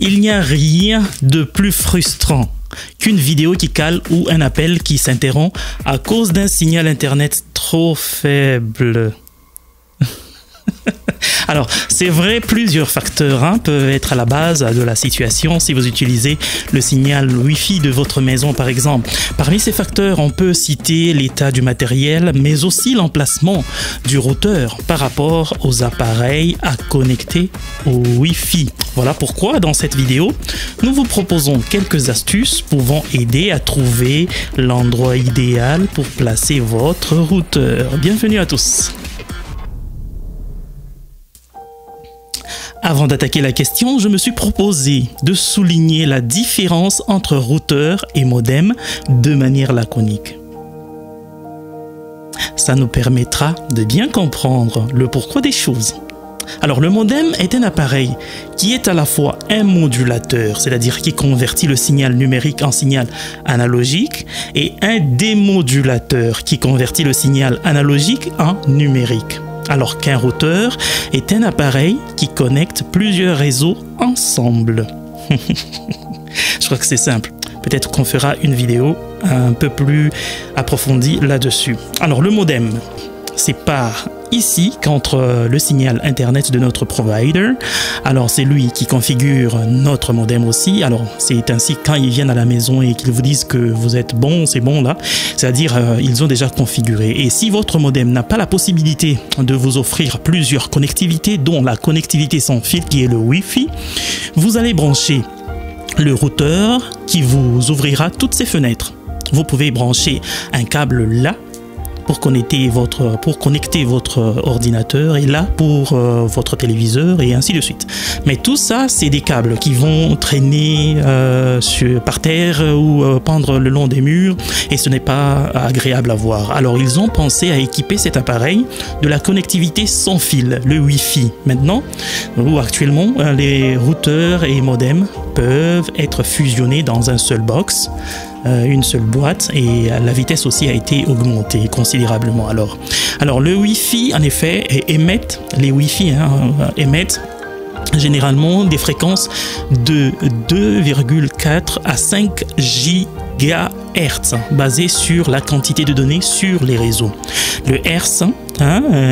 Il n'y a rien de plus frustrant qu'une vidéo qui cale ou un appel qui s'interrompt à cause d'un signal internet trop faible. Alors, c'est vrai, plusieurs facteurs peuvent être à la base de la situation si vous utilisez le signal Wi-Fi de votre maison, par exemple. Parmi ces facteurs, on peut citer l'état du matériel, mais aussi l'emplacement du routeur par rapport aux appareils à connecter au Wi-Fi. Voilà pourquoi, dans cette vidéo, nous vous proposons quelques astuces pouvant aider à trouver l'endroit idéal pour placer votre routeur. Bienvenue à tous. Avant d'attaquer la question, je me suis proposé de souligner la différence entre routeur et modem de manière laconique. Ça nous permettra de bien comprendre le pourquoi des choses. Alors, le modem est un appareil qui est à la fois un modulateur, c'est-à-dire qui convertit le signal numérique en signal analogique, et un démodulateur qui convertit le signal analogique en numérique. Alors qu'un routeur est un appareil qui connecte plusieurs réseaux ensemble. Je crois que c'est simple. Peut-être qu'on fera une vidéo un peu plus approfondie là-dessus. Alors le modem, c'est par ici qu'entre le signal internet de notre provider. Alors c'est lui qui configure notre modem aussi. Alors c'est ainsi quand ils viennent à la maison et qu'ils vous disent que vous êtes bon, c'est bon là. C'est-à-dire ils ont déjà configuré. Et si votre modem n'a pas la possibilité de vous offrir plusieurs connectivités, dont la connectivité sans fil qui est le Wi-Fi, vous allez brancher le routeur qui vous ouvrira toutes ces fenêtres. Vous pouvez brancher un câble là pour connecter votre ordinateur et là pour votre téléviseur et ainsi de suite. Mais tout ça, c'est des câbles qui vont traîner par terre ou pendre le long des murs et ce n'est pas agréable à voir. Alors, ils ont pensé à équiper cet appareil de la connectivité sans fil, le Wi-Fi. Maintenant, ou actuellement, les routeurs et modems peuvent être fusionnés dans un seul box, une seule boîte, et la vitesse aussi a été augmentée considérablement. Alors le Wi-Fi en effet les Wi-Fi émettent généralement des fréquences de 2,4 à 5 GHz basées sur la quantité de données sur les réseaux. Le Hertz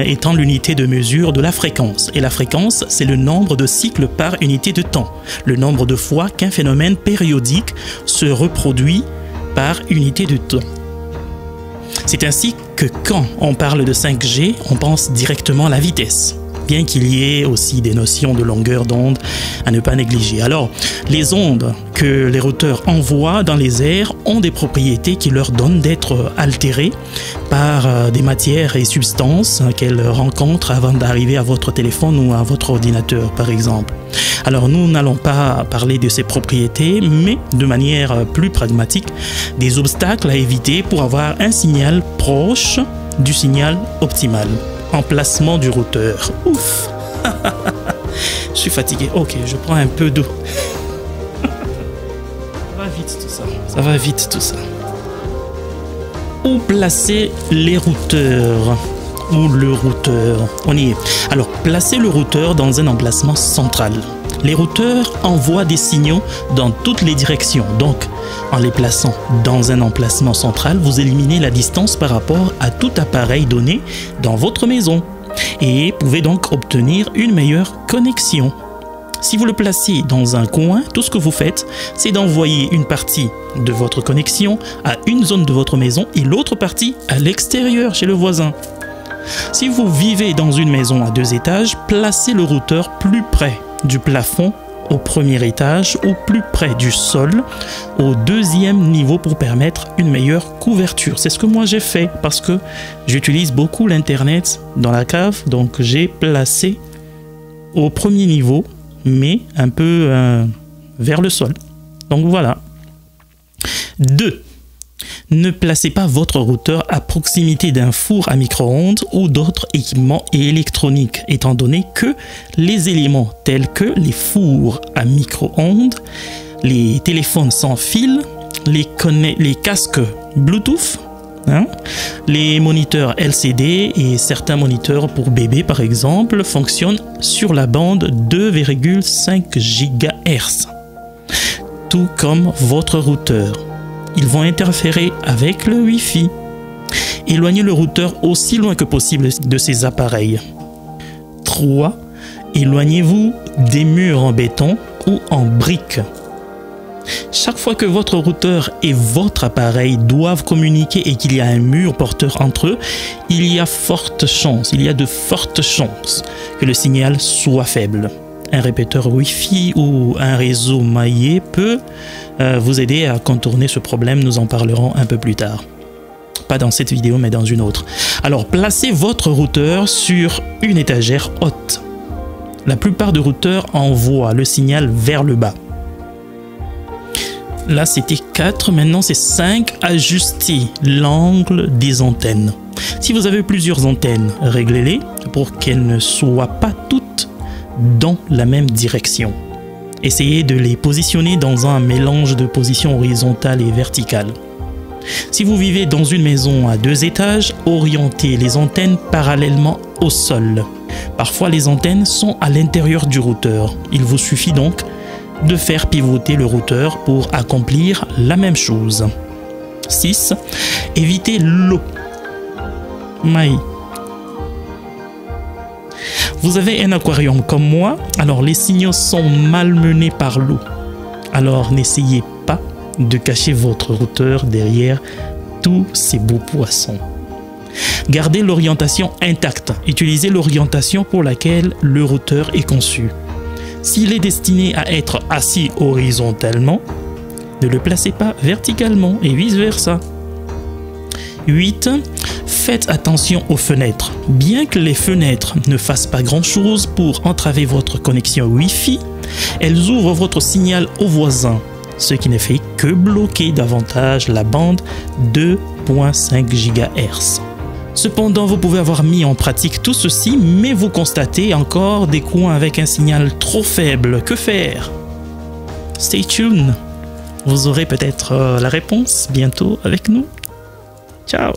étant l'unité de mesure de la fréquence. Et la fréquence, c'est le nombre de cycles par unité de temps. Le nombre de fois qu'un phénomène périodique se reproduit par unité de temps. C'est ainsi que quand on parle de 5G, on pense directement à la vitesse, bien qu'il y ait aussi des notions de longueur d'onde à ne pas négliger. Alors, les ondes que les routeurs envoient dans les airs ont des propriétés qui leur donnent d'être altérées par des matières et substances qu'elles rencontrent avant d'arriver à votre téléphone ou à votre ordinateur, par exemple. Alors, nous n'allons pas parler de ces propriétés, mais de manière plus pragmatique, des obstacles à éviter pour avoir un signal proche du signal optimal. Emplacement du routeur. Ouf. Je suis fatigué. Ok, je prends un peu d'eau. Ça va vite tout ça. Ça va vite tout ça. Où placer les routeurs? Ou le routeur? On y est. Alors, placez le routeur dans un emplacement central. Les routeurs envoient des signaux dans toutes les directions. Donc, en les plaçant dans un emplacement central, vous éliminez la distance par rapport à tout appareil donné dans votre maison et pouvez donc obtenir une meilleure connexion. Si vous le placez dans un coin, tout ce que vous faites, c'est d'envoyer une partie de votre connexion à une zone de votre maison et l'autre partie à l'extérieur, chez le voisin. Si vous vivez dans une maison à 2 étages, placez le routeur plus près du plafond au premier étage ou plus près du sol au 2e niveau pour permettre une meilleure couverture. C'est ce que moi j'ai fait parce que j'utilise beaucoup l'internet dans la cave, donc j'ai placé au premier niveau mais un peu vers le sol. Donc voilà. 2. Ne placez pas votre routeur à proximité d'un four à micro-ondes ou d'autres équipements électroniques, étant donné que les éléments tels que les fours à micro-ondes, les téléphones sans fil, les casques Bluetooth, les moniteurs LCD et certains moniteurs pour bébé par exemple fonctionnent sur la bande 2,5 GHz. tout comme votre routeur. Ils vont interférer avec le Wi-Fi. Éloignez le routeur aussi loin que possible de ces appareils. 3. Éloignez-vous des murs en béton ou en briques. Chaque fois que votre routeur et votre appareil doivent communiquer et qu'il y a un mur porteur entre eux, il y a de fortes chances que le signal soit faible. Un répéteur Wi-Fi ou un réseau maillé peut vous aider à contourner ce problème. Nous en parlerons un peu plus tard. Pas dans cette vidéo, mais dans une autre. Alors, placez votre routeur sur une étagère haute. La plupart des routeurs envoient le signal vers le bas. Là, c'était 4, maintenant c'est 5. Ajustez l'angle des antennes. Si vous avez plusieurs antennes, réglez-les pour qu'elles ne soient pas toutes dans la même direction. Essayez de les positionner dans un mélange de positions horizontales et verticales. Si vous vivez dans une maison à 2 étages, orientez les antennes parallèlement au sol. Parfois, les antennes sont à l'intérieur du routeur. Il vous suffit donc de faire pivoter le routeur pour accomplir la même chose. 6. Évitez l'eau. Vous avez un aquarium comme moi, alors les signaux sont malmenés par l'eau. Alors n'essayez pas de cacher votre routeur derrière tous ces beaux poissons. Gardez l'orientation intacte. Utilisez l'orientation pour laquelle le routeur est conçu. S'il est destiné à être assis horizontalement, ne le placez pas verticalement et vice-versa. 8. Faites attention aux fenêtres. Bien que les fenêtres ne fassent pas grand-chose pour entraver votre connexion Wi-Fi, elles ouvrent votre signal aux voisins, ce qui ne fait que bloquer davantage la bande 2.5 GHz. Cependant, vous pouvez avoir mis en pratique tout ceci, mais vous constatez encore des coins avec un signal trop faible. Que faire? Stay tuned. Vous aurez peut-être la réponse bientôt avec nous. Ciao!